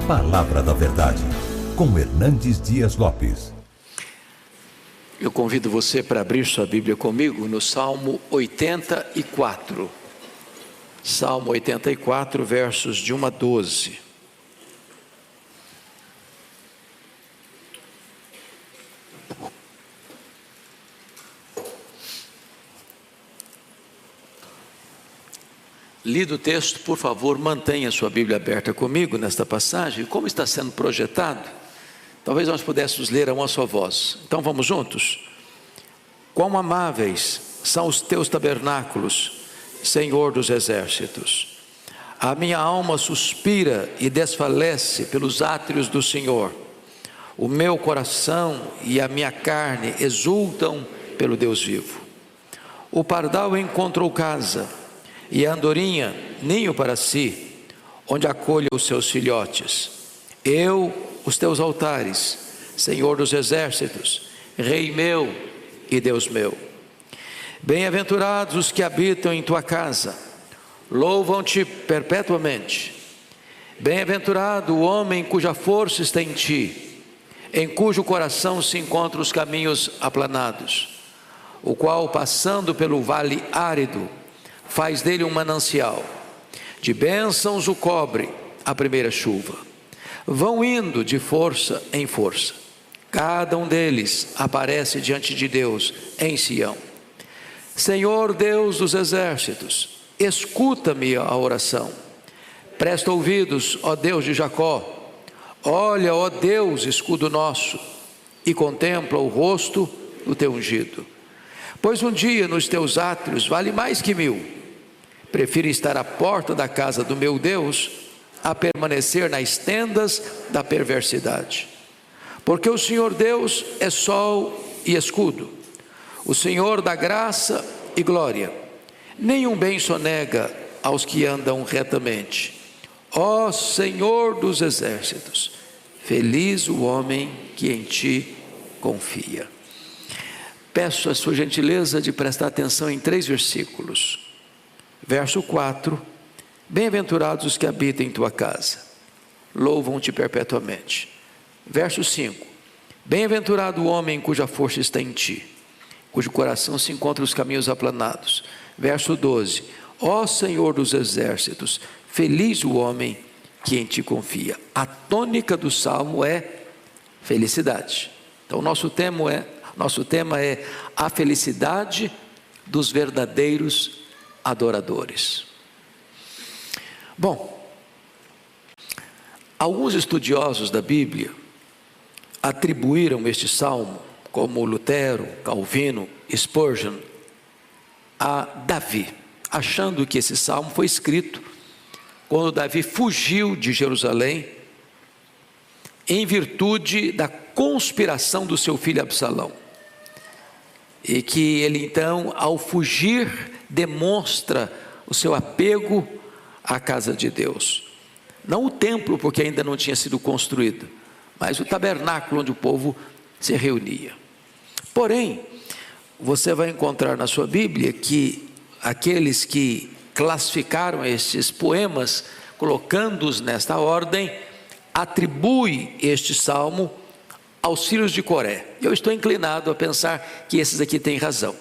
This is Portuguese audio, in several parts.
Palavra da Verdade, com Hernandes Dias Lopes. Eu convido você para abrir sua Bíblia comigo no Salmo 84. Salmo 84, versos de 1 a 12. Lido o texto, por favor, mantenha sua Bíblia aberta comigo nesta passagem. Como está sendo projetado, talvez nós pudéssemos ler a uma só voz. Então vamos juntos? Quão amáveis são os teus tabernáculos, Senhor dos exércitos. A minha alma suspira e desfalece pelos átrios do Senhor. O meu coração e a minha carne exultam pelo Deus vivo. O pardal encontrou casa, e a andorinha, ninho para si, onde acolha os seus filhotes. Eu, os teus altares, Senhor dos exércitos, Rei meu e Deus meu. Bem-aventurados os que habitam em tua casa, louvam-te perpetuamente. Bem-aventurado o homem cuja força está em ti, em cujo coração se encontram os caminhos aplanados, o qual, passando pelo vale árido, faz dele um manancial, de bênçãos o cobre a primeira chuva. Vão indo de força em força, cada um deles aparece diante de Deus em Sião. Senhor Deus dos exércitos, escuta-me a oração, presta ouvidos, ó Deus de Jacó. Olha, ó Deus, escudo nosso, e contempla o rosto do teu ungido. Pois um dia nos teus átrios vale mais que 1000. Prefiro estar à porta da casa do meu Deus a permanecer nas tendas da perversidade. Porque o Senhor Deus é sol e escudo, o Senhor dá graça e glória. Nenhum bem sonega aos que andam retamente. Ó Senhor dos exércitos, feliz o homem que em ti confia. Peço a sua gentileza de prestar atenção em 3 versículos. Verso 4, bem-aventurados os que habitam em tua casa, louvam-te perpetuamente. Verso 5, bem-aventurado o homem cuja força está em ti, cujo coração se encontra os caminhos aplanados. Verso 12, ó Senhor dos exércitos, feliz o homem que em ti confia. A tônica do Salmo é felicidade. Então nosso tema é a felicidade dos verdadeiros adoradores. Bom, alguns estudiosos da Bíblia atribuíram este salmo, como Lutero, Calvino, Spurgeon, a Davi, achando que esse salmo foi escrito quando Davi fugiu de Jerusalém em virtude da conspiração do seu filho Absalão, e que ele então, ao fugir, demonstra o seu apego à casa de Deus. Não o templo, porque ainda não tinha sido construído, mas o tabernáculo onde o povo se reunia. Porém, você vai encontrar na sua Bíblia que aqueles que classificaram estes poemas, colocando-os nesta ordem, atribuem este salmo aos filhos de Coré. Eu estou inclinado a pensar que esses aqui têm razão.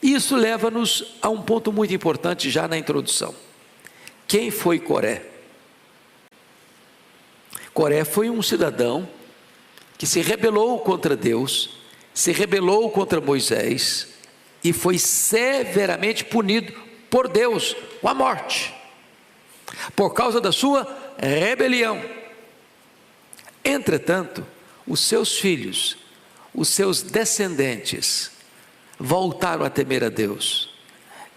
Isso leva-nos a um ponto muito importante já na introdução. Quem foi Coré? Coré foi um cidadão que se rebelou contra Deus, se rebelou contra Moisés e foi severamente punido por Deus com a morte, por causa da sua rebelião. Entretanto, os seus filhos, os seus descendentes, voltaram a temer a Deus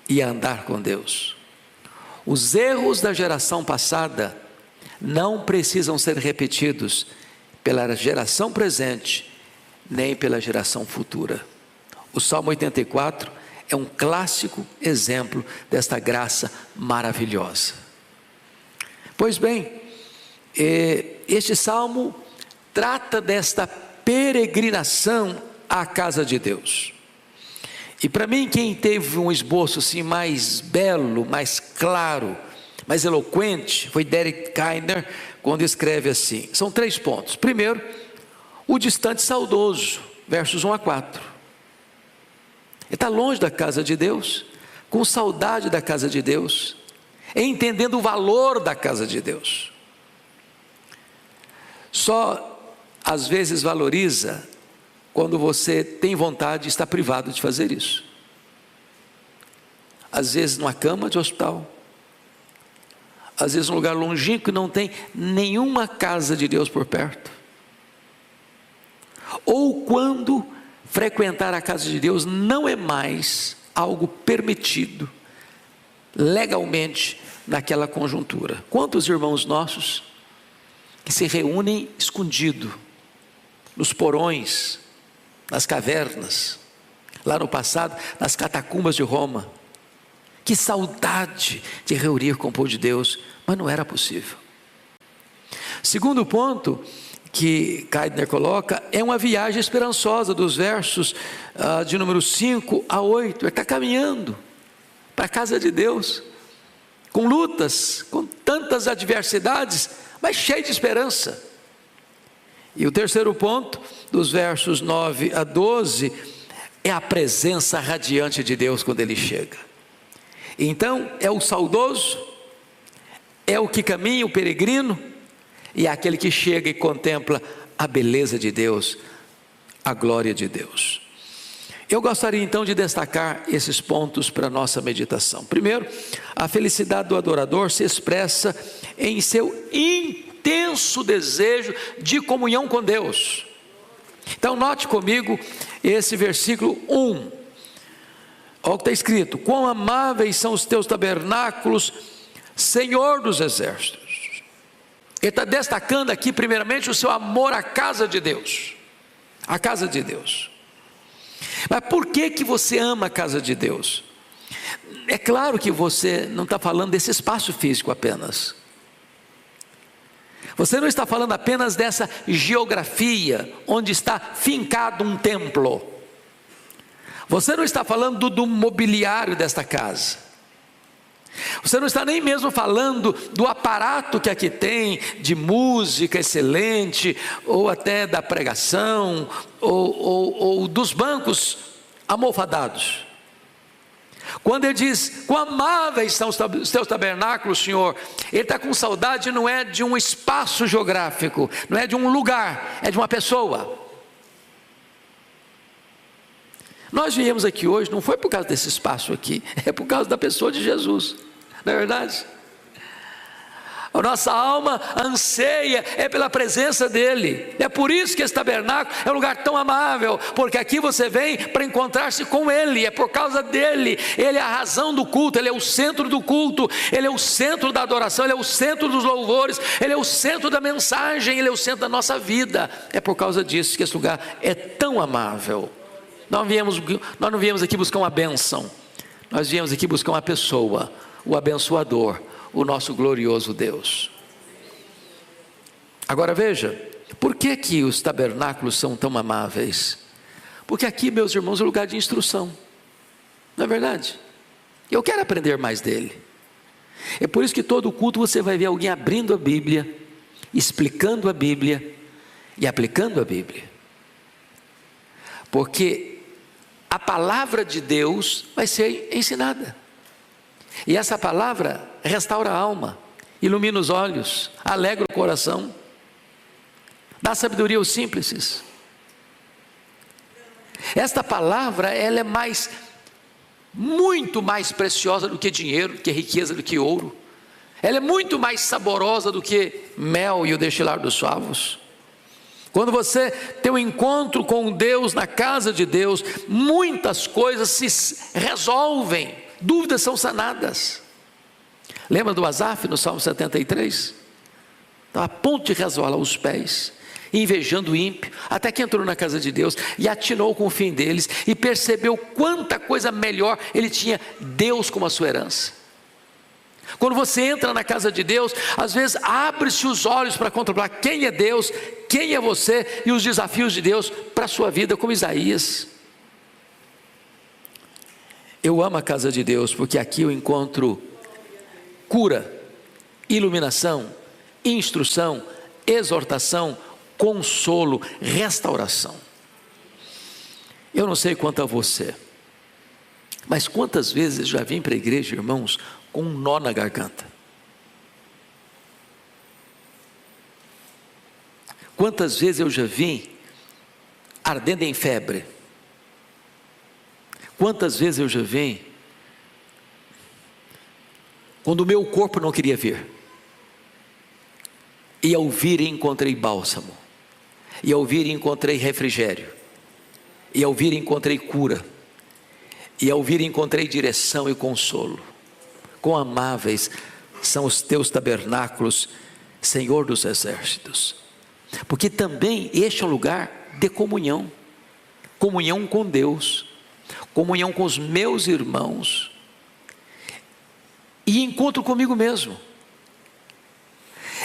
e a andar com Deus. Os erros da geração passada não precisam ser repetidos pela geração presente, nem pela geração futura. O Salmo 84 é um clássico exemplo desta graça maravilhosa. Pois bem, este salmo trata desta peregrinação à casa de Deus. E para mim, quem teve um esboço assim mais belo, mais claro, mais eloquente foi Derek Kidner, quando escreve assim. São 3 pontos. Primeiro, o distante saudoso, versos 1 a 4. Ele está longe da casa de Deus, com saudade da casa de Deus, entendendo o valor da casa de Deus. Só às vezes valoriza quando você tem vontade e está privado de fazer isso. Às vezes numa cama de hospital, às vezes num lugar longínquo que não tem nenhuma casa de Deus por perto, ou quando frequentar a casa de Deus não é mais algo permitido legalmente naquela conjuntura. Quantos irmãos nossos que se reúnem escondido nos porões, nas cavernas, lá no passado, nas catacumbas de Roma. Que saudade de reunir com o povo de Deus, mas não era possível. Segundo ponto que Kidner coloca, é uma viagem esperançosa, dos versos de número 5 a 8, ele está caminhando para a casa de Deus, com lutas, com tantas adversidades, mas cheio de esperança. E o terceiro ponto, dos versos 9 a 12, é a presença radiante de Deus quando Ele chega. Então, é o saudoso, é o que caminha, o peregrino, e é aquele que chega e contempla a beleza de Deus, a glória de Deus. Eu gostaria então de destacar esses pontos para a nossa meditação. Primeiro, a felicidade do adorador se expressa em seu intenso desejo de comunhão com Deus. Então note comigo esse versículo 1. Olha o que está escrito: quão amáveis são os teus tabernáculos, Senhor dos exércitos. Ele está destacando aqui primeiramente o seu amor à casa de Deus, a casa de Deus. Mas por que você ama a casa de Deus? É claro que você não está falando desse espaço físico apenas. Você não está falando apenas dessa geografia onde está fincado um templo. Você não está falando do mobiliário desta casa. Você não está nem mesmo falando do aparato que aqui tem, de música excelente, ou até da pregação, ou dos bancos almofadados. Quando ele diz, quão amáveis são os teus tabernáculos, Senhor, ele está com saudade, não é de um espaço geográfico, não é de um lugar, é de uma pessoa. Nós viemos aqui hoje, não foi por causa desse espaço aqui, é por causa da pessoa de Jesus, não é verdade? A nossa alma anseia pela presença dEle. É por isso que esse tabernáculo é um lugar tão amável, porque aqui você vem para encontrar-se com Ele, é por causa dEle. Ele é a razão do culto, Ele é o centro do culto, Ele é o centro da adoração, Ele é o centro dos louvores, Ele é o centro da mensagem, Ele é o centro da nossa vida. É por causa disso que esse lugar é tão amável. Nós não viemos aqui buscar uma bênção, nós viemos aqui buscar uma pessoa, o abençoador, o nosso glorioso Deus. Agora veja, por que os tabernáculos são tão amáveis? Porque aqui, meus irmãos, é um lugar de instrução, não é verdade? Eu quero aprender mais dele. É por isso que todo culto você vai ver alguém abrindo a Bíblia, explicando a Bíblia e aplicando a Bíblia. Porque a palavra de Deus vai ser ensinada. E essa palavra restaura a alma, ilumina os olhos, alegra o coração, dá sabedoria aos simples. Esta palavra, ela é muito mais preciosa do que dinheiro, do que riqueza, do que ouro. Ela é muito mais saborosa do que mel e o destilar dos favos. Quando você tem um encontro com Deus na casa de Deus, muitas coisas se resolvem, dúvidas são sanadas. Lembra do Asaf no Salmo 73? Estava a ponto de resvalar os pés, invejando o ímpio, até que entrou na casa de Deus e atinou com o fim deles e percebeu quanta coisa melhor ele tinha, Deus como a sua herança. Quando você entra na casa de Deus, às vezes abre-se os olhos para contemplar quem é Deus, quem é você e os desafios de Deus para a sua vida, como Isaías. Eu amo a casa de Deus porque aqui eu encontro cura, iluminação, instrução, exortação, consolo, restauração. Eu não sei quanto a você, mas quantas vezes já vim para a igreja, irmãos, com um nó na garganta? Quantas vezes eu já vim ardendo em febre? Quantas vezes eu já vim quando o meu corpo não queria vir? E ao vir encontrei bálsamo, e ao vir encontrei refrigério, e ao vir encontrei cura, e ao vir encontrei direção e consolo. Quão amáveis são os teus tabernáculos, Senhor dos exércitos. Porque também este é um lugar de comunhão, comunhão com Deus, comunhão com os meus irmãos, e encontro comigo mesmo.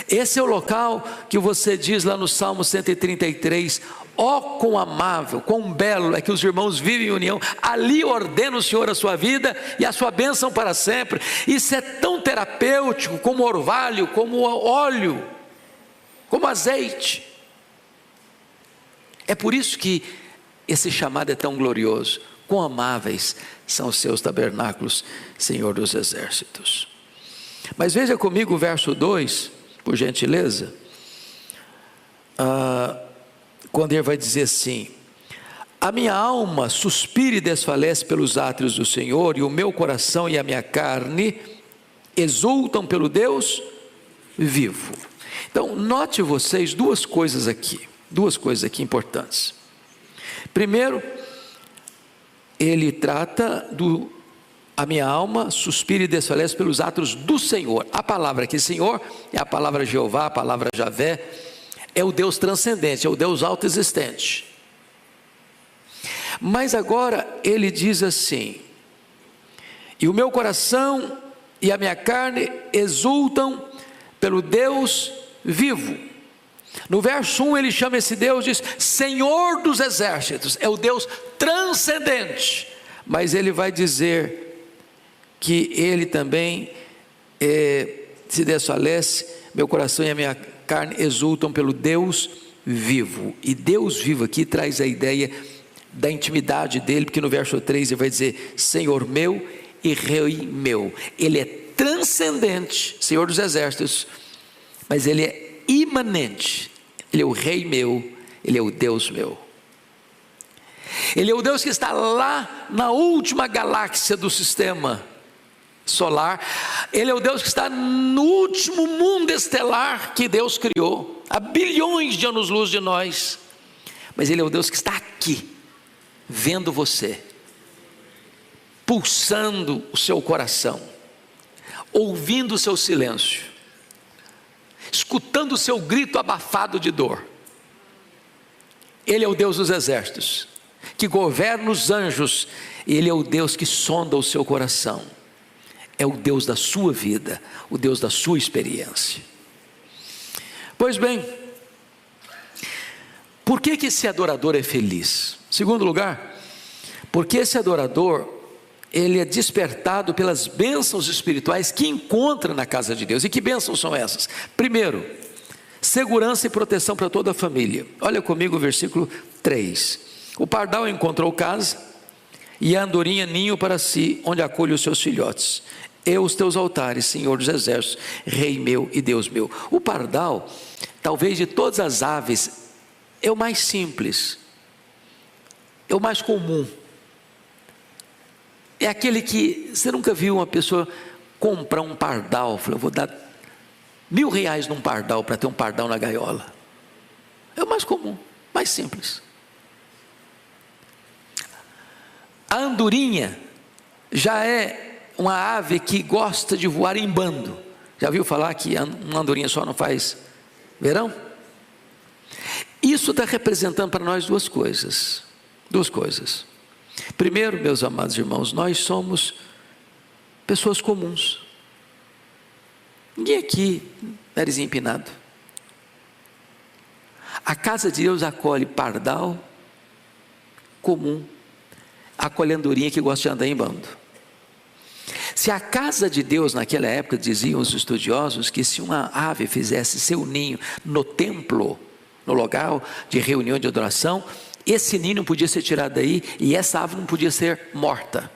Esse é o local que você diz lá no Salmo 133, ó quão amável, quão belo é que os irmãos vivem em união, ali ordena o Senhor a sua vida e a sua bênção para sempre. Isso é tão terapêutico, como orvalho, como óleo, como azeite. É por isso que esse chamado é tão glorioso. Quão amáveis são os seus tabernáculos, Senhor dos exércitos. Mas veja comigo o verso 2, por gentileza, quando ele vai dizer assim: a minha alma suspira e desfalece pelos átrios do Senhor, e o meu coração e a minha carne exultam pelo Deus vivo. Então, note vocês duas coisas aqui importantes. Primeiro, ele trata a minha alma suspira e desfalece pelos atos do Senhor. A palavra aqui, Senhor, é a palavra Jeová, a palavra Javé, é o Deus transcendente, é o Deus autoexistente. Mas agora ele diz assim: e o meu coração e a minha carne exultam pelo Deus vivo. No verso 1 ele chama esse Deus, diz Senhor dos exércitos, é o Deus transcendente. Mas ele vai dizer que ele também se desfalece, meu coração e a minha carne exultam pelo Deus vivo. E Deus vivo aqui traz a ideia da intimidade dele, porque no verso 3 ele vai dizer Senhor meu e Rei meu. Ele é transcendente, Senhor dos exércitos, mas ele é imanente. Ele é o Rei meu, ele é o Deus meu. Ele é o Deus que está lá na última galáxia do sistema solar. Ele é o Deus que está no último mundo estelar que Deus criou, há bilhões de anos-luz de nós. Mas ele é o Deus que está aqui, vendo você, pulsando o seu coração, ouvindo o seu silêncio, escutando o seu grito abafado de dor. Ele é o Deus dos exércitos, que governa os anjos. Ele é o Deus que sonda o seu coração. É o Deus da sua vida, o Deus da sua experiência. Pois bem, por que esse adorador é feliz? Segundo lugar, porque esse adorador, ele é despertado pelas bênçãos espirituais que encontra na casa de Deus. E que bênçãos são essas? Primeiro, segurança e proteção para toda a família. Olha comigo o versículo 3. O pardal encontrou casa, e a andorinha ninho para si, onde acolhe os seus filhotes. Eu os teus altares, Senhor dos exércitos, Rei meu e Deus meu. O pardal, talvez de todas as aves, é o mais simples, é o mais comum. É aquele que você nunca viu uma pessoa comprar um pardal. Falou, eu vou dar R$1.000 num pardal para ter um pardal na gaiola. É o mais comum, mais simples. A andorinha já é uma ave que gosta de voar em bando. Já viu falar que uma andorinha só não faz verão? Isso está representando para nós duas coisas. Primeiro, meus amados irmãos, nós somos pessoas comuns. Ninguém aqui, nariz empinado. A casa de Deus acolhe pardal comum, acolhe andorinha que gosta de andar em bando. Se a casa de Deus naquela época, diziam os estudiosos, que se uma ave fizesse seu ninho no templo, no local de reunião de adoração, esse ninho não podia ser tirado daí e essa ave não podia ser morta.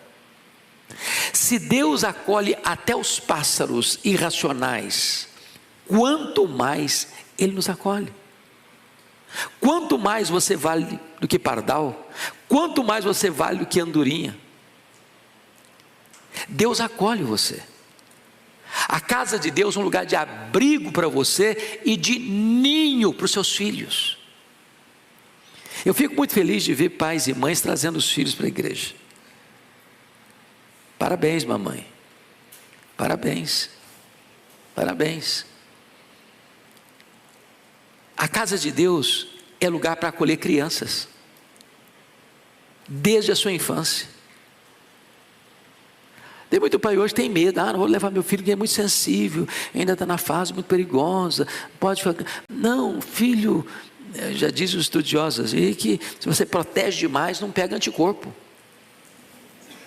Se Deus acolhe até os pássaros irracionais, quanto mais Ele nos acolhe. Quanto mais você vale do que pardal, quanto mais você vale do que andorinha. Deus acolhe você. A casa de Deus é um lugar de abrigo para você e de ninho para os seus filhos. Eu fico muito feliz de ver pais e mães trazendo os filhos para a igreja. Parabéns, mamãe. Parabéns. Parabéns. A casa de Deus é lugar para acolher crianças, desde a sua infância. Tem muito pai hoje que tem medo, não vou levar meu filho que é muito sensível, ainda está na fase muito perigosa, pode ficar. Não, filho, já diz os estudiosos aí, que se você protege demais, não pega anticorpo.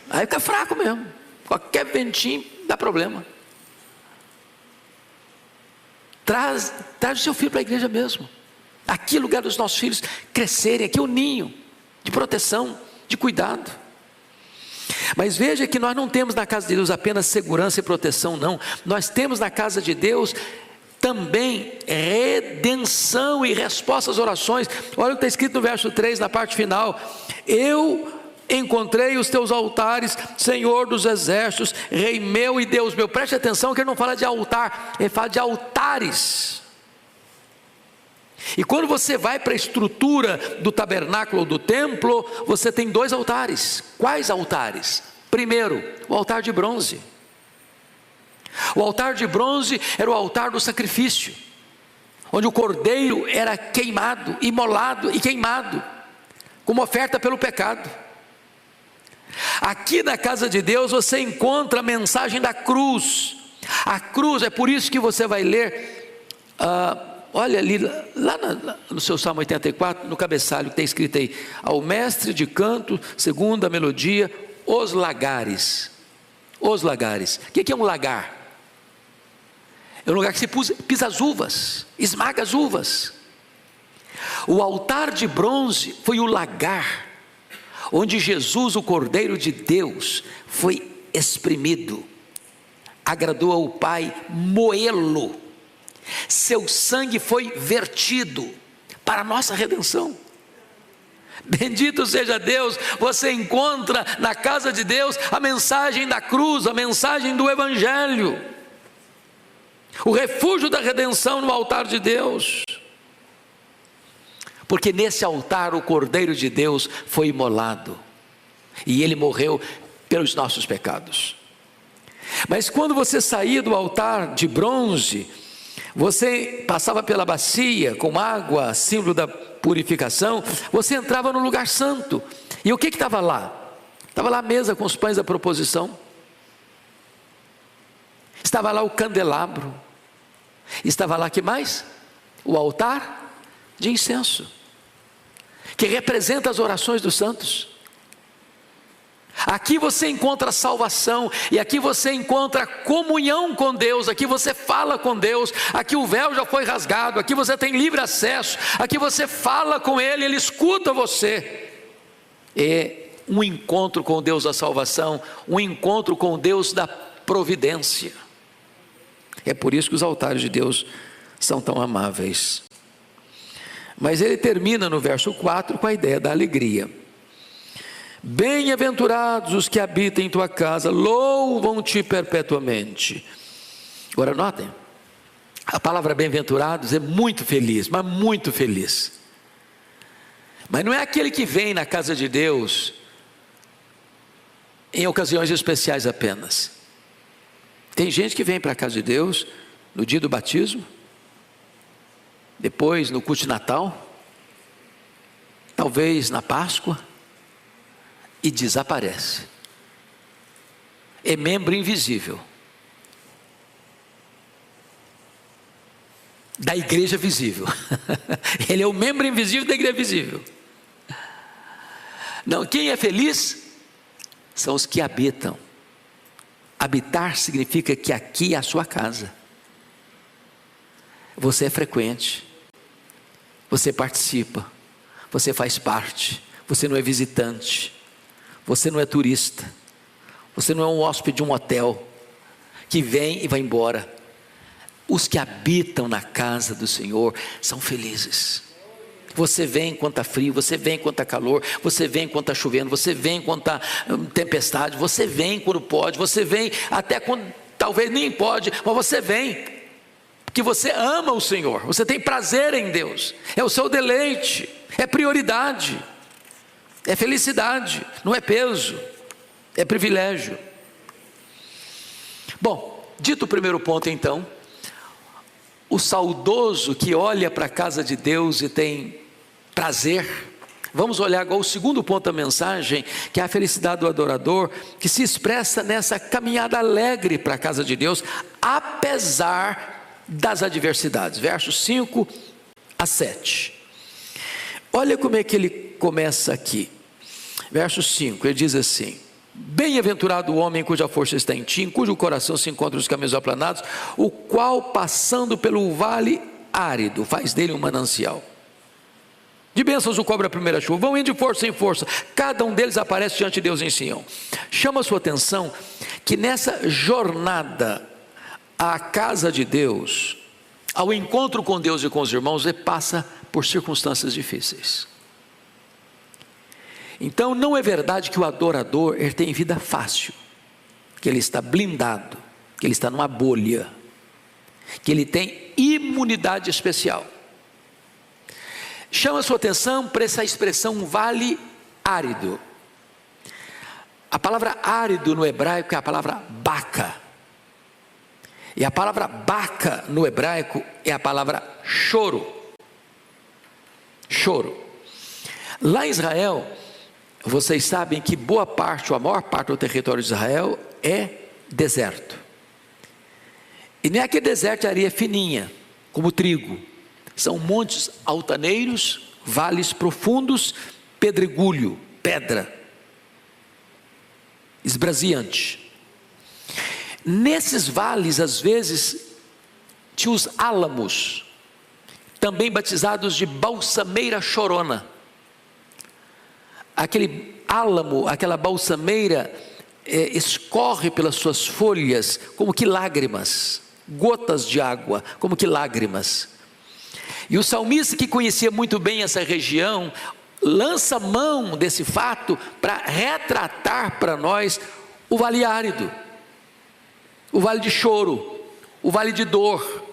Aí fica fraco mesmo, qualquer ventinho dá problema. Traz o seu filho para a igreja mesmo. Aqui é o lugar dos nossos filhos crescerem, aqui é o ninho de proteção, de cuidado. Mas veja que nós não temos na casa de Deus apenas segurança e proteção, não. Nós temos na casa de Deus também redenção e resposta às orações. Olha o que está escrito no verso 3, na parte final: eu encontrei os teus altares, Senhor dos exércitos, Rei meu e Deus meu. Preste atenção que ele não fala de altar, ele fala de altares. E quando você vai para a estrutura do tabernáculo ou do templo, você tem dois altares. Quais altares? Primeiro, o altar de bronze. O altar de bronze era o altar do sacrifício, onde o cordeiro era queimado, imolado e queimado, como oferta pelo pecado. Aqui na casa de Deus você encontra a mensagem da cruz. A cruz, é por isso que você vai ler... olha ali, lá no seu Salmo 84, no cabeçalho que tem escrito aí: ao mestre de canto, segundo a melodia, os lagares. Os lagares. O que é um lagar? É um lugar que se pisa as uvas, esmaga as uvas. O altar de bronze foi o lagar, onde Jesus, o Cordeiro de Deus, foi exprimido. Agradou ao Pai moê-lo. Seu sangue foi vertido para a nossa redenção. Bendito seja Deus. Você encontra na casa de Deus a mensagem da cruz, a mensagem do Evangelho, o refúgio da redenção no altar de Deus, porque nesse altar o Cordeiro de Deus foi imolado e ele morreu pelos nossos pecados. Mas quando você saía do altar de bronze, você passava pela bacia com água, símbolo da purificação, você entrava no lugar santo. E o que estava lá? Estava lá a mesa com os pães da proposição, estava lá o candelabro, estava lá, que mais? O altar de incenso, que representa as orações dos santos. Aqui você encontra salvação, e aqui você encontra comunhão com Deus, aqui você fala com Deus, aqui o véu já foi rasgado, aqui você tem livre acesso, aqui você fala com Ele, Ele escuta você. É um encontro com o Deus da salvação, um encontro com o Deus da providência. É por isso que os altares de Deus são tão amáveis. Mas ele termina no verso 4 com a ideia da alegria. Bem-aventurados os que habitam em tua casa, louvam-te perpetuamente. Agora notem, a palavra bem-aventurados é muito feliz, mas muito feliz. Mas não é aquele que vem na casa de Deus em ocasiões especiais apenas. Tem gente que vem para a casa de Deus no dia do batismo, depois no culto de Natal, talvez na Páscoa, e desaparece. É membro invisível da igreja visível. Ele é o membro invisível da igreja visível. Não, quem é feliz são os que habitam Habitar significa que aqui é a sua casa. Você é frequente, você participa, você faz parte, você não é visitante, você não é turista, você não é um hóspede de um hotel que vem e vai embora. Os que habitam na casa do Senhor são felizes. Você vem enquanto está frio, você vem enquanto está calor, você vem enquanto está chovendo, você vem enquanto está tempestade, você vem quando pode, você vem até quando talvez nem pode, mas você vem, porque você ama o Senhor, você tem prazer em Deus, é o seu deleite, é prioridade, é felicidade, não é peso, é privilégio. Bom, dito o primeiro ponto então, o saudoso que olha para a casa de Deus e tem prazer. Vamos olhar agora o segundo ponto da mensagem, que é a felicidade do adorador, que se expressa nessa caminhada alegre para a casa de Deus, apesar das adversidades. Versos 5 a 7. Olha como é que ele começa aqui. Verso 5, ele diz assim: bem-aventurado o homem cuja força está em ti, em cujo coração se encontram os caminhos aplanados, o qual passando pelo vale árido, faz dele um manancial. De bênçãos o cobre a primeira chuva, vão indo de força em força, cada um deles aparece diante de Deus em Sião. Chama a sua atenção que nessa jornada à casa de Deus, ao encontro com Deus e com os irmãos, ele passa por circunstâncias difíceis. Então não é verdade que o adorador ele tem vida fácil, que ele está blindado, que ele está numa bolha, que ele tem imunidade especial. Chama a sua atenção para essa expressão vale árido. A palavra árido no hebraico é a palavra baca, e a palavra baca no hebraico é a palavra choro. Choro. Lá em Israel, vocês sabem que boa parte, ou a maior parte do território de Israel é deserto. E não é aquele deserto de areia fininha, como trigo. São montes altaneiros, vales profundos, pedregulho, pedra, esbraseante. Nesses vales, às vezes, tinha os álamos, também batizados de balsameira chorona. Aquele álamo, aquela balsameira, escorre pelas suas folhas como que lágrimas, gotas de água, como que lágrimas. E o salmista, que conhecia muito bem essa região, lança mão desse fato para retratar para nós o vale árido, o vale de choro, o vale de dor.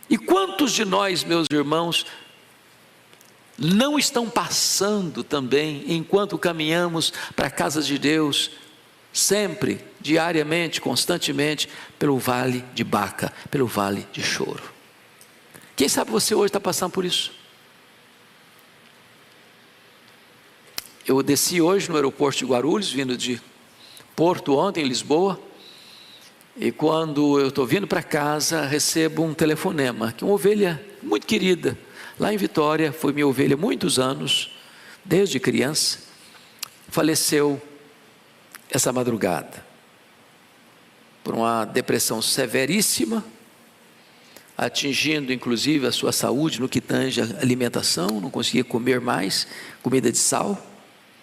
E quantos de nós, meus irmãos, não estão passando também, enquanto caminhamos para a casa de Deus, sempre, diariamente, constantemente, pelo vale de Baca, pelo vale de choro? Quem sabe você hoje está passando por isso? Eu desci hoje no aeroporto de Guarulhos, vindo de Porto ontem, em Lisboa, e quando eu estou vindo para casa, recebo um telefonema, que uma ovelha muito querida, lá em Vitória, foi minha ovelha há muitos anos, desde criança, faleceu essa madrugada, por uma depressão severíssima, atingindo inclusive a sua saúde no que tange a alimentação, não conseguia comer mais, comida de sal,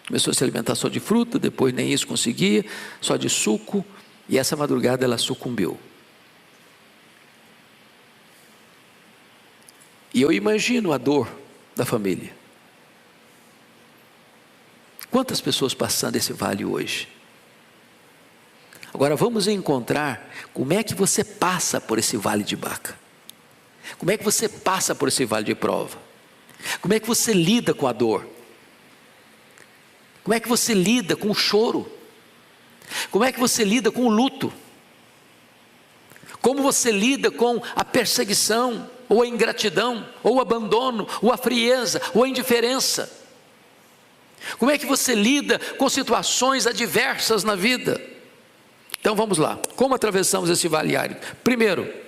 começou a se alimentar só de fruta, depois nem isso conseguia, só de suco, e essa madrugada ela sucumbiu. E eu imagino a dor da família. Quantas pessoas passando esse vale hoje? Agora vamos encontrar como é que você passa por esse vale de Baca. Como é que você passa por esse vale de prova? Como é que você lida com a dor? Como é que você lida com o choro? Como é que você lida com o luto? Como você lida com a perseguição, ou a ingratidão, ou o abandono, ou a frieza, ou a indiferença? Como é que você lida com situações adversas na vida? Então vamos lá, como atravessamos esse vale árido? Primeiro,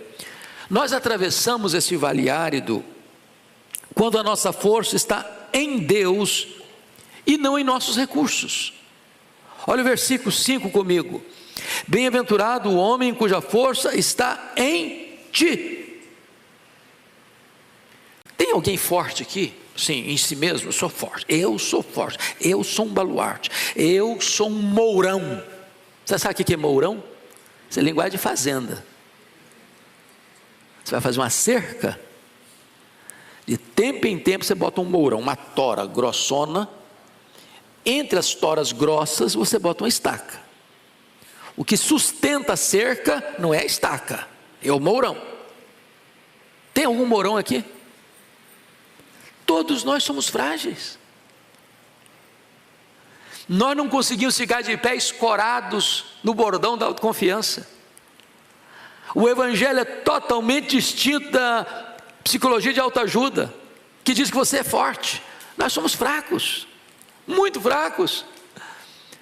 nós atravessamos esse vale árido quando a nossa força está em Deus e não em nossos recursos. Olha o versículo 5 comigo: Bem-aventurado o homem cuja força está em ti. Tem alguém forte aqui? Sim, em si mesmo, eu sou forte, eu sou um baluarte, eu sou um mourão. Você sabe o que é mourão? Isso é linguagem de fazenda. Você vai fazer uma cerca, de tempo em tempo você bota um mourão, uma tora grossona, entre as toras grossas você bota uma estaca. O que sustenta a cerca não é a estaca, é o mourão. Tem algum mourão aqui? Todos nós somos frágeis. Nós não conseguimos ficar de pé escorados no bordão da autoconfiança. O Evangelho é totalmente distinto da psicologia de autoajuda, que diz que você é forte. Nós somos fracos, muito fracos.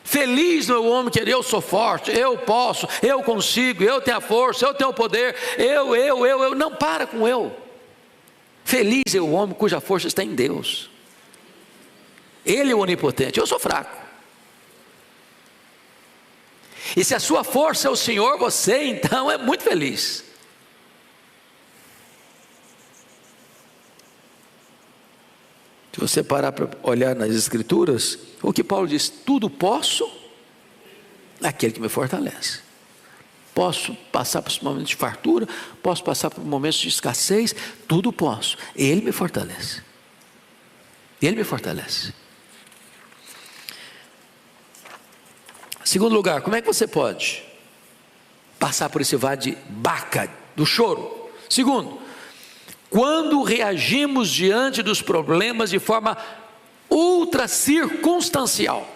Feliz não é o homem que eu sou forte, eu posso, eu consigo, eu tenho a força, eu tenho o poder, eu. Não, para com eu. Feliz é o homem cuja força está em Deus. Ele é o onipotente, eu sou fraco. E se a sua força é o Senhor, você então é muito feliz. Se você parar para olhar nas Escrituras, o que Paulo diz: tudo posso naquele que me fortalece. Posso passar por momentos de fartura, posso passar por momentos de escassez, tudo posso. Ele me fortalece. Ele me fortalece. Segundo lugar, como é que você pode passar por esse vale de Baca, do choro? Segundo, quando reagimos diante dos problemas de forma ultra circunstancial.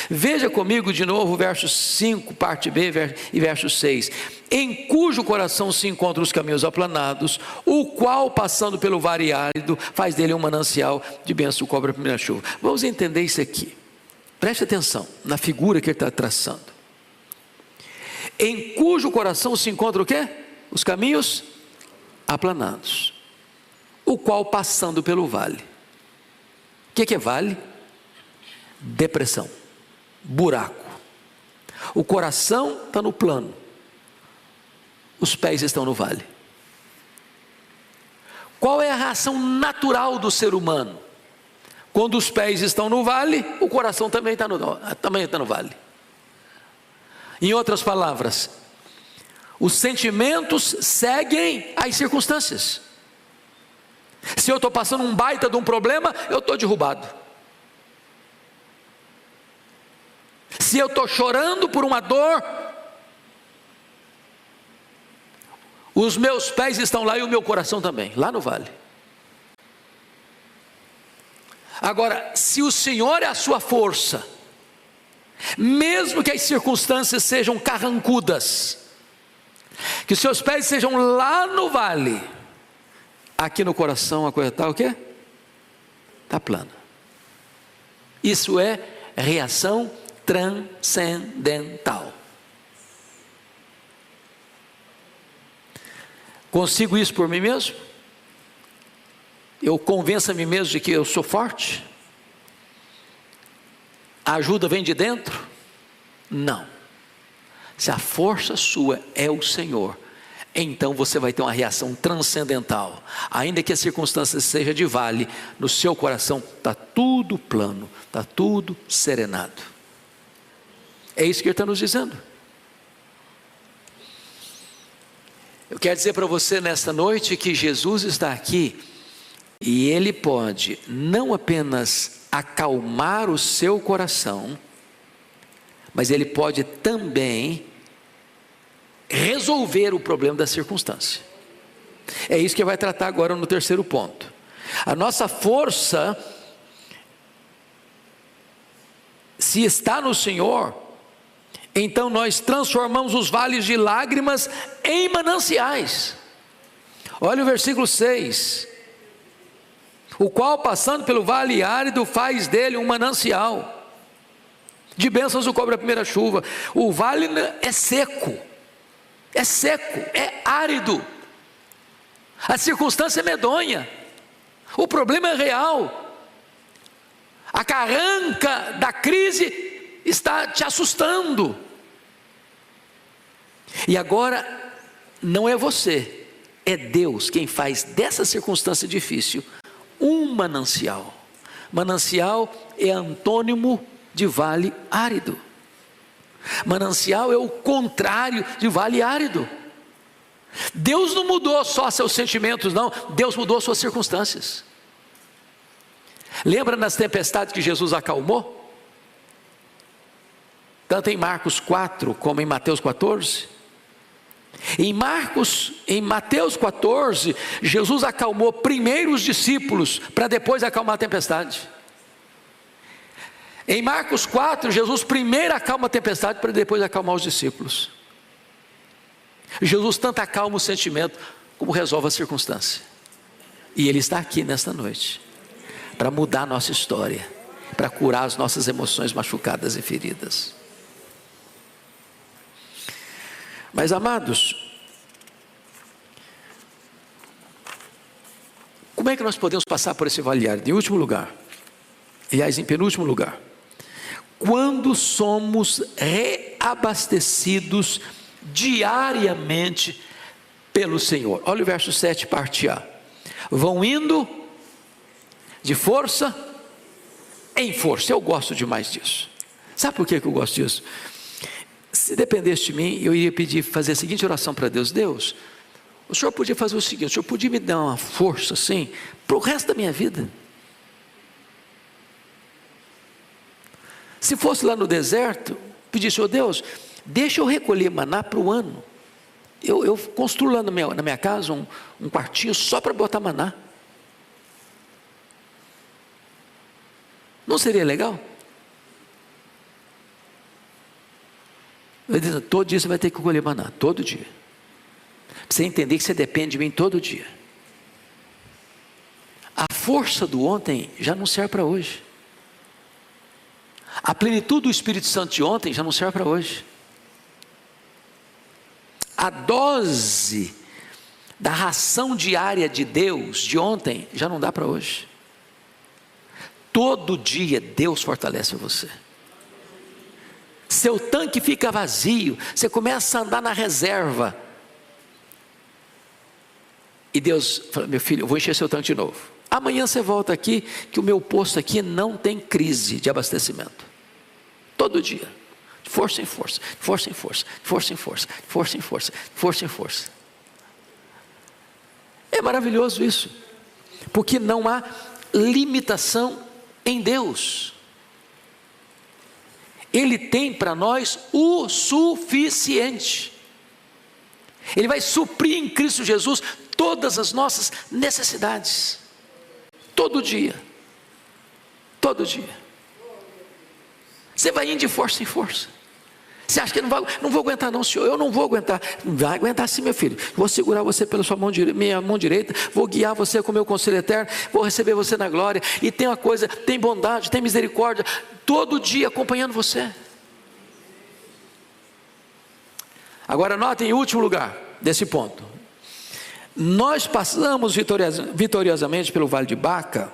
Veja comigo de novo o verso 5, parte B e verso 6. Em cujo coração se encontram os caminhos aplanados, o qual passando pelo vale árido faz dele um manancial de bênção, cobre a primeira chuva. Vamos entender isso aqui. Preste atenção na figura que ele está traçando. Em cujo coração se encontram o quê? Os caminhos aplanados, o qual passando pelo vale. O que é vale? Depressão, buraco. O coração está no plano, os pés estão no vale. Qual é a reação natural do ser humano? Quando os pés estão no vale, o coração também está no vale. Em outras palavras, os sentimentos seguem as circunstâncias. Se eu estou passando um baita de um problema, eu estou derrubado. Se eu estou chorando por uma dor, os meus pés estão lá e o meu coração também, lá no vale. Agora, se o Senhor é a sua força, mesmo que as circunstâncias sejam carrancudas, que os seus pés sejam lá no vale, aqui no coração a coisa está o quê? Está plana. Isso é reação transcendental. Consigo isso por mim mesmo? Eu convenço a mim mesmo de que eu sou forte? A ajuda vem de dentro? Não. Se a força sua é o Senhor, então você vai ter uma reação transcendental. Ainda que a circunstância seja de vale, no seu coração está tudo plano, está tudo serenado. É isso que ele está nos dizendo. Eu quero dizer para você nesta noite que Jesus está aqui e Ele pode não apenas acalmar o seu coração, mas Ele pode também resolver o problema da circunstância. É isso que vai tratar agora no terceiro ponto. A nossa força, se está no Senhor, então nós transformamos os vales de lágrimas em mananciais. Olha o versículo 6. O qual passando pelo vale árido faz dele um manancial de bênçãos o cobre a primeira chuva. O vale é seco, é árido, a circunstância é medonha, o problema é real, a carranca da crise está te assustando. E agora, não é você, é Deus quem faz dessa circunstância difícil um manancial. Manancial é antônimo de vale árido. Manancial é o contrário de vale árido. Deus não mudou só seus sentimentos, não. Deus mudou suas circunstâncias. Lembra nas tempestades que Jesus acalmou? Tanto em Marcos 4 como em Mateus 14. Em Mateus 14, Jesus acalmou primeiro os discípulos, para depois acalmar a tempestade. Em Marcos 4, Jesus primeiro acalma a tempestade, para depois acalmar os discípulos. Jesus tanto acalma o sentimento, como resolve a circunstância. E Ele está aqui nesta noite, para mudar a nossa história, para curar as nossas emoções machucadas e feridas. Mas, amados, como é que nós podemos passar por esse vale árido? Em último lugar, aliás, em penúltimo lugar, quando somos reabastecidos diariamente pelo Senhor. Olha o verso 7, parte A. Vão indo de força em força. Eu gosto demais disso. Sabe por que eu gosto disso? Se dependesse de mim, eu iria fazer a seguinte oração para Deus: Deus, o Senhor podia fazer o seguinte, o Senhor podia me dar uma força assim, para o resto da minha vida. Se fosse lá no deserto, pedisse, oh Deus, deixa eu recolher maná para o ano. Eu construo lá na minha casa um quartinho só para botar maná. Não seria legal? Eu disse, todo dia você vai ter que colher maná, todo dia. Para você entender que você depende de mim todo dia. A força do ontem já não serve para hoje. A plenitude do Espírito Santo de ontem já não serve para hoje. A dose da ração diária de Deus de ontem já não dá para hoje. Todo dia Deus fortalece você. Seu tanque fica vazio, você começa a andar na reserva. E Deus fala, meu filho, eu vou encher seu tanque de novo. Amanhã você volta aqui, que o meu posto aqui não tem crise de abastecimento. Todo dia, de força em força, de força em força, de força em força, de força em força, de força em força. É maravilhoso isso, porque não há limitação em Deus. Ele tem para nós o suficiente. Ele vai suprir em Cristo Jesus todas as nossas necessidades. Todo dia. Todo dia. Você vai indo de força em força. Você acha que não vou aguentar não, Senhor, eu não vou aguentar. Não vai aguentar sim, meu filho. Vou segurar você pela sua minha mão direita, vou guiar você com o meu conselho eterno, vou receber você na glória. E tem uma coisa, tem bondade, tem misericórdia, todo dia acompanhando você. Agora notem em último lugar desse ponto. Nós passamos vitoriosamente pelo Vale de Baca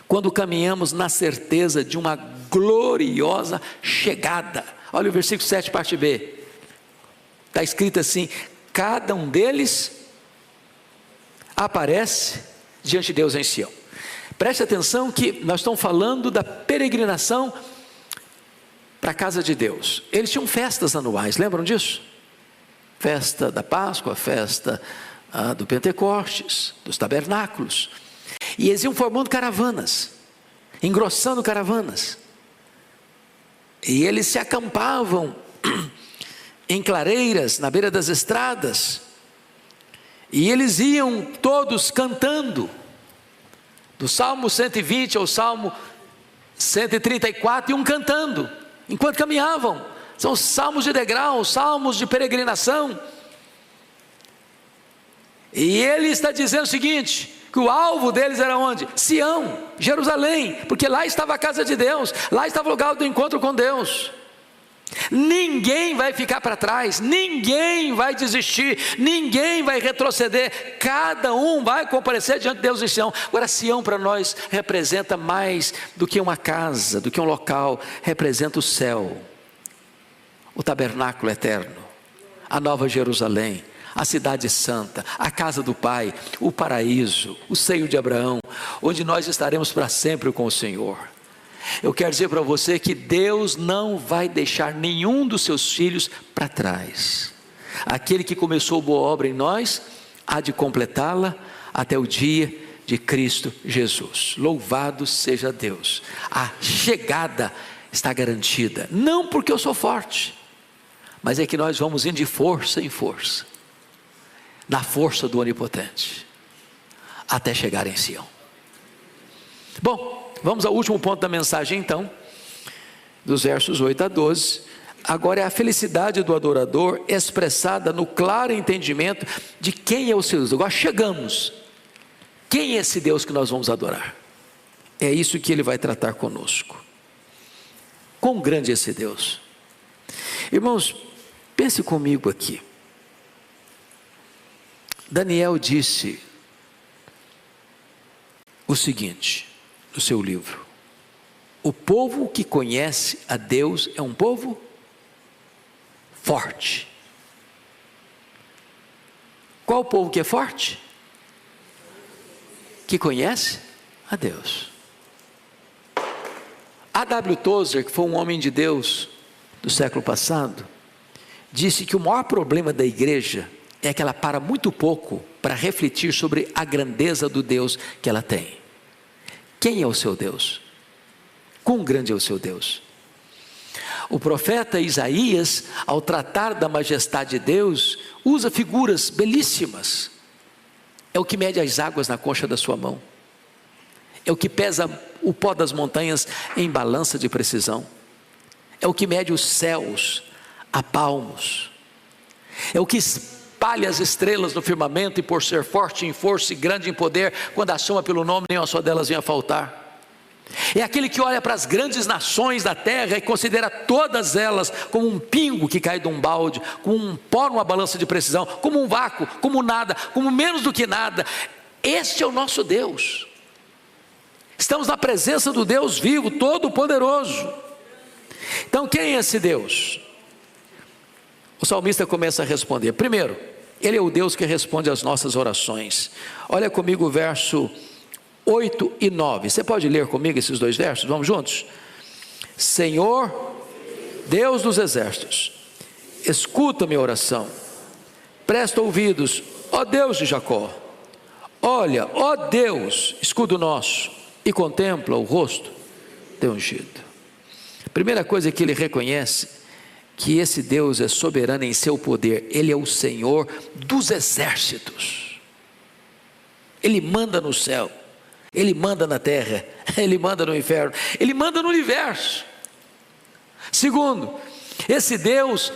quando caminhamos na certeza de uma gloriosa chegada. Olha o versículo 7, parte B. Está escrito assim: cada um deles aparece diante de Deus em Sião. Preste atenção que nós estamos falando da peregrinação para a casa de Deus. Eles tinham festas anuais, lembram disso? Festa da Páscoa, festa do Pentecostes, dos tabernáculos. E eles iam formando caravanas, engrossando caravanas. E eles se acampavam em clareiras, na beira das estradas. E eles iam todos cantando, do Salmo 120 ao Salmo 134, iam cantando, enquanto caminhavam. São salmos de degrau, salmos de peregrinação. E ele está dizendo o seguinte, que o alvo deles era onde? Sião, Jerusalém, porque lá estava a casa de Deus, lá estava o lugar do encontro com Deus. Ninguém vai ficar para trás, ninguém vai desistir, ninguém vai retroceder, cada um vai comparecer diante de Deus em Sião. Agora, Sião para nós representa mais do que uma casa, do que um local, representa o céu, o tabernáculo eterno. a Nova Jerusalém, a cidade santa, a casa do Pai, o paraíso, o seio de Abraão, onde nós estaremos para sempre com o Senhor. Eu quero dizer para você que Deus não vai deixar nenhum dos seus filhos para trás. Aquele que começou boa obra em nós, há de completá-la até o dia de Cristo Jesus. Louvado seja Deus. A chegada está garantida, não porque eu sou forte, mas é que nós vamos indo de força em força, na força do Onipotente, até chegar em Sião. Bom, vamos ao último ponto da mensagem então, dos versos 8 a 12. Agora é a felicidade do adorador expressada no claro entendimento de quem é o seu Deus. Agora chegamos. Quem é esse Deus que nós vamos adorar? É isso que ele vai tratar conosco. Quão grande é esse Deus? Irmãos, pense comigo aqui. Daniel disse o seguinte no seu livro: o povo que conhece a Deus é um povo forte. Qual o povo que é forte? Que conhece a Deus. A.W. Tozer, que foi um homem de Deus do século passado, disse que o maior problema da igreja é que ela para muito pouco para refletir sobre a grandeza do Deus que ela tem. Quem é o seu Deus? Quão grande é o seu Deus? O profeta Isaías, ao tratar da majestade de Deus, usa figuras belíssimas. É o que mede as águas na concha da sua mão. É o que pesa o pó das montanhas em balança de precisão. É o que mede os céus a palmos. É o que espalha as estrelas no firmamento, e por ser forte em força e grande em poder, quando a chama pelo nome, nenhuma só delas vem a faltar. É aquele que olha para as grandes nações da terra e considera todas elas como um pingo que cai de um balde, como um pó numa balança de precisão, como um vácuo, como nada, como menos do que nada. Este é o nosso Deus. Estamos na presença do Deus vivo, todo-poderoso. Então quem é esse Deus? O salmista começa a responder. Primeiro, Ele é o Deus que responde às nossas orações. Olha comigo o verso 8 e 9. Você pode ler comigo esses dois versos? Vamos juntos? Senhor, Deus dos exércitos, escuta minha oração. Presta ouvidos, ó Deus de Jacó. Olha, ó Deus, escudo nosso, e contempla o rosto teu ungido. Primeira coisa que ele reconhece, que esse Deus é soberano em seu poder. Ele é o Senhor dos exércitos. Ele manda no céu, Ele manda na terra, Ele manda no inferno, Ele manda no universo. Segundo, esse Deus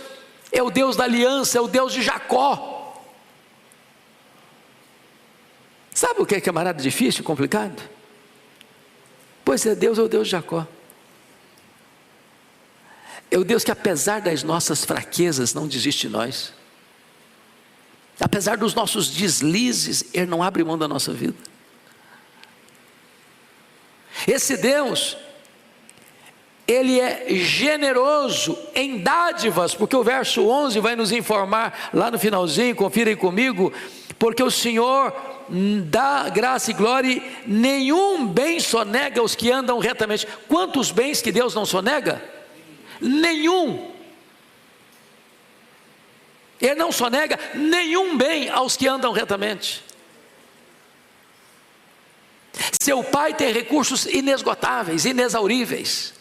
é o Deus da aliança, é o Deus de Jacó. Sabe o que é camarada difícil, complicado? Pois é, Deus é o Deus de Jacó. É o Deus que, apesar das nossas fraquezas, não desiste de nós. Apesar dos nossos deslizes, Ele não abre mão da nossa vida. Esse Deus, Ele é generoso em dádivas, porque o verso 11 vai nos informar, lá no finalzinho, confirem comigo, porque o Senhor dá graça e glória, e nenhum bem sonega aos que andam retamente. Quantos bens que Deus não sonega? Nenhum. Ele não sonega nenhum bem aos que andam retamente. Seu Pai tem recursos inesgotáveis, inexauríveis.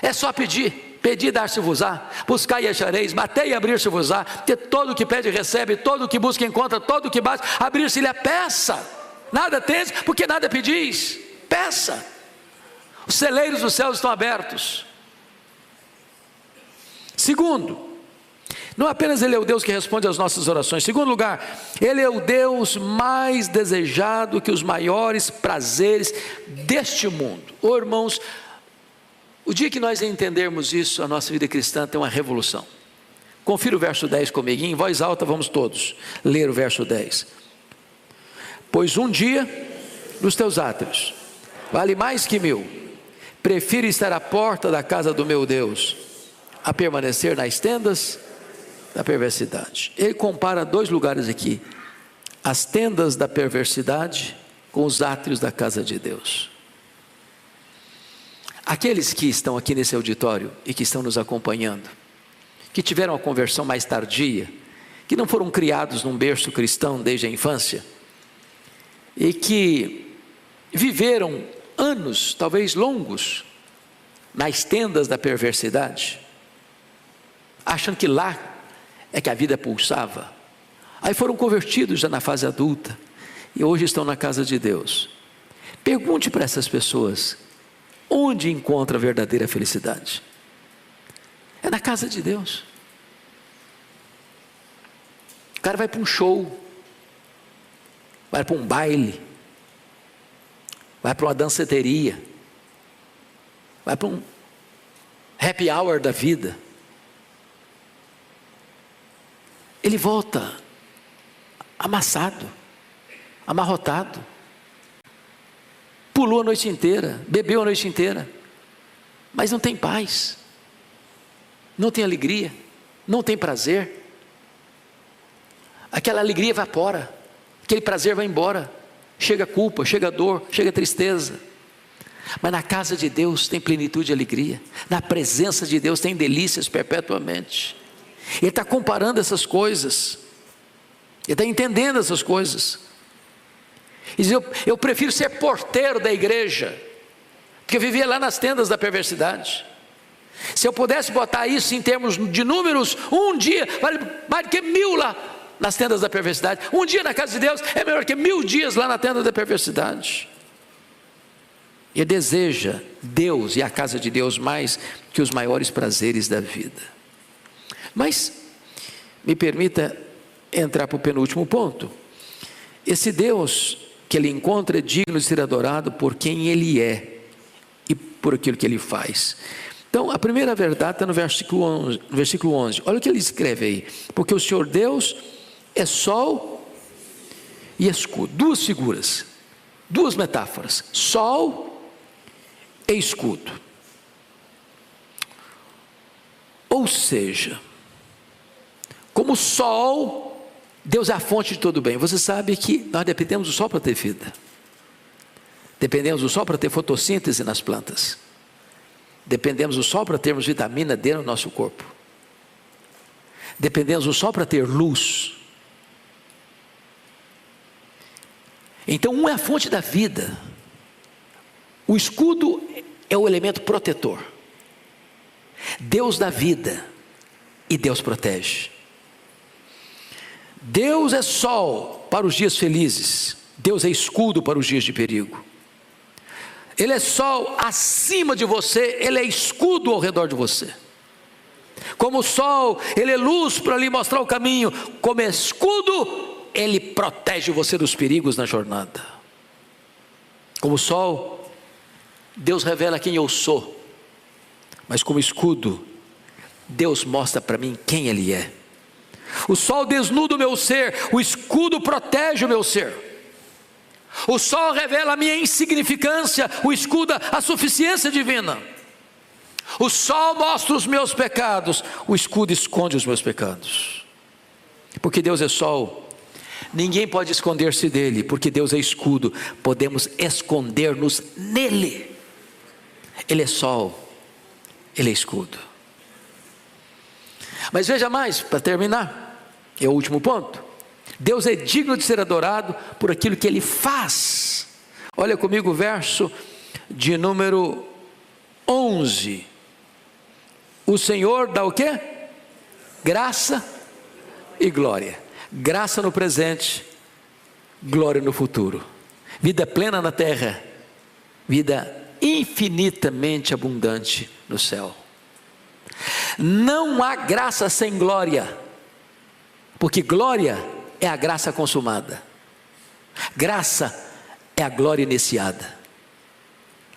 É só pedir. Pedi, dar-se-vos-á, buscai e achareis, batei e abrir-se-vos-á, porque todo o que pede recebe, todo o que busca encontra, todo o que bate, abrir-se-lhe a peça. Nada tens, porque nada pedis. Peça. Os celeiros dos céus estão abertos. Segundo, não apenas Ele é o Deus que responde às nossas orações. Segundo lugar, Ele é o Deus mais desejado que os maiores prazeres deste mundo. Ô irmãos, o dia que nós entendermos isso, a nossa vida cristã tem uma revolução. Confira o verso 10 comigo, em voz alta vamos todos ler o verso 10. Pois um dia nos teus átrios vale mais que 1000, prefiro estar à porta da casa do meu Deus, a permanecer nas tendas da perversidade. Ele compara dois lugares aqui: as tendas da perversidade com os átrios da casa de Deus. Aqueles que estão aqui nesse auditório e que estão nos acompanhando, que tiveram a conversão mais tardia, que não foram criados num berço cristão desde a infância, e que viveram anos, talvez longos, nas tendas da perversidade, achando que lá é que a vida pulsava. Aí foram convertidos já na fase adulta e hoje estão na casa de Deus. Pergunte para essas pessoas: onde encontra a verdadeira felicidade? É na casa de Deus. O cara vai para um show, vai para um baile, vai para uma danceteria, vai para um happy hour da vida. Ele volta amassado, amarrotado, pulou a noite inteira, bebeu a noite inteira, mas não tem paz, não tem alegria, não tem prazer. Aquela alegria evapora, aquele prazer vai embora, chega a culpa, chega a dor, chega a tristeza. Mas na casa de Deus tem plenitude e alegria, na presença de Deus tem delícias perpetuamente. Ele está comparando essas coisas, ele está entendendo essas coisas. Ele diz: eu prefiro ser porteiro da igreja, porque eu vivia lá nas tendas da perversidade. Se eu pudesse botar isso em termos de números, um dia vale mais do que 1000 lá nas tendas da perversidade. Um dia na casa de Deus é melhor que 1000 dias lá na tenda da perversidade. Ele deseja Deus e a casa de Deus mais que os maiores prazeres da vida. Mas me permita entrar para o penúltimo ponto. Esse Deus que ele encontra é digno de ser adorado por quem ele é e por aquilo que ele faz. Então a primeira verdade está no versículo 11. Olha o que ele escreve aí: porque o Senhor Deus é sol e escudo. Duas figuras, duas metáforas: sol e escudo. Ou seja, como o sol, Deus é a fonte de todo bem. Você sabe que nós dependemos do sol para ter vida, dependemos do sol para ter fotossíntese nas plantas, dependemos do sol para termos vitamina D no nosso corpo, dependemos do sol para ter luz. Então um é a fonte da vida, o escudo é o elemento protetor. Deus dá vida e Deus protege. Deus é sol para os dias felizes, Deus é escudo para os dias de perigo. Ele é sol acima de você, Ele é escudo ao redor de você. Como o sol, Ele é luz para lhe mostrar o caminho. Como escudo, Ele protege você dos perigos na jornada. Como sol, Deus revela quem eu sou. Mas como escudo, Deus mostra para mim quem Ele é. O sol desnuda o meu ser, o escudo protege o meu ser. O sol revela a minha insignificância, o escudo a suficiência divina. O sol mostra os meus pecados, o escudo esconde os meus pecados. Porque Deus é sol, ninguém pode esconder-se dele. Porque Deus é escudo, podemos esconder-nos nele. Ele é sol, Ele é escudo. Mas veja mais, para terminar, é o último ponto. Deus é digno de ser adorado por aquilo que Ele faz. Olha comigo o verso de número 11. O Senhor dá o quê? Graça e glória. Graça no presente, glória no futuro. Vida plena na terra, vida infinitamente abundante no céu. Não há graça sem glória, porque glória é a graça consumada, graça é a glória iniciada.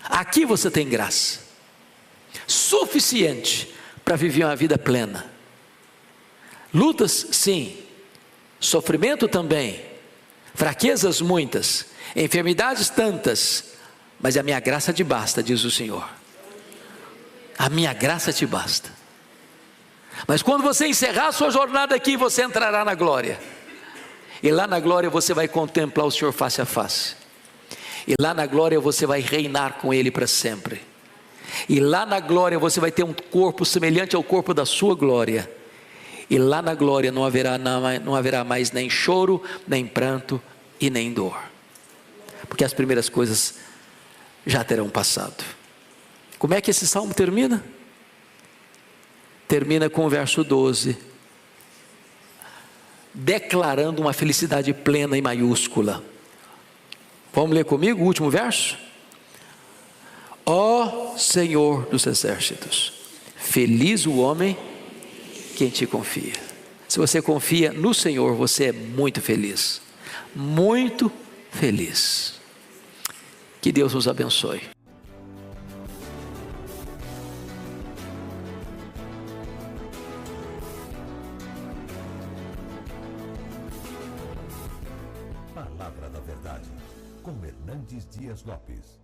Aqui você tem graça suficiente para viver uma vida plena. Lutas sim, sofrimento também, fraquezas muitas, enfermidades tantas, mas a minha graça te basta, diz o Senhor. A minha graça te basta. Mas quando você encerrar a sua jornada aqui, você entrará na glória. E lá na glória você vai contemplar o Senhor face a face. E lá na glória você vai reinar com Ele para sempre. E lá na glória você vai ter um corpo semelhante ao corpo da sua glória. E lá na glória não haverá mais nem choro, nem pranto e nem dor. Porque as primeiras coisas já terão passado. Como é que esse salmo termina? Termina com o verso 12. Declarando uma felicidade plena e maiúscula. Vamos ler comigo o último verso? Ó Senhor dos exércitos, feliz o homem que em ti confia. Se você confia no Senhor, você é muito feliz. Muito feliz. Que Deus nos abençoe. Palavra da Verdade, com Hernandes Dias Lopes.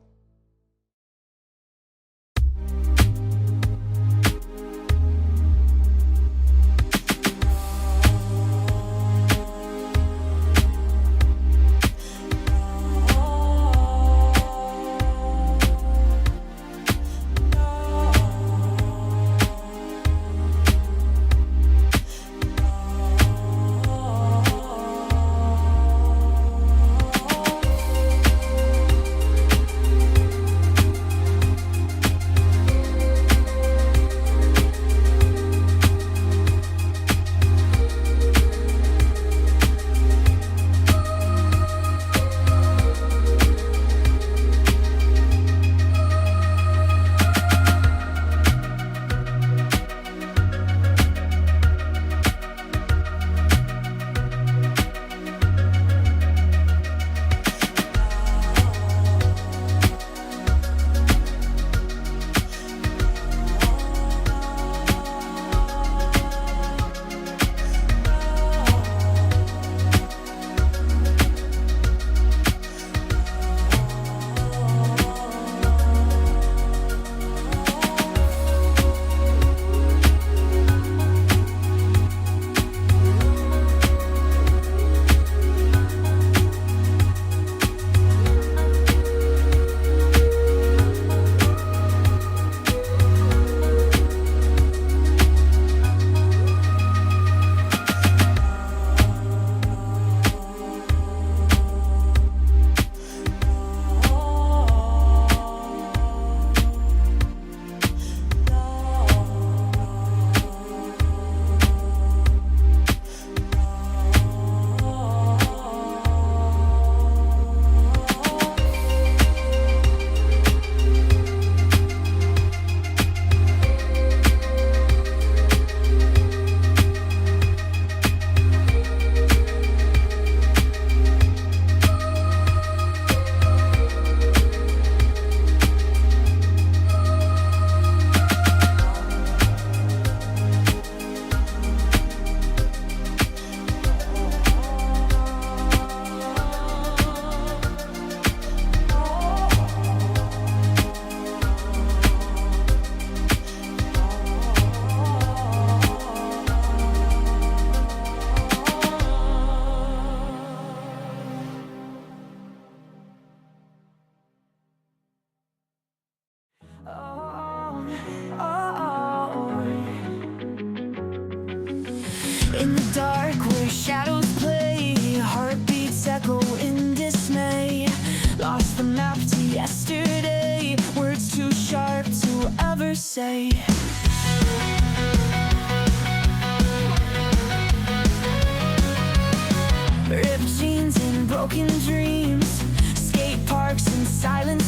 In the dark where shadows play, heartbeats echo in dismay. Lost the map to yesterday, words too sharp to ever say. Ripped jeans and broken dreams, skate parks and silent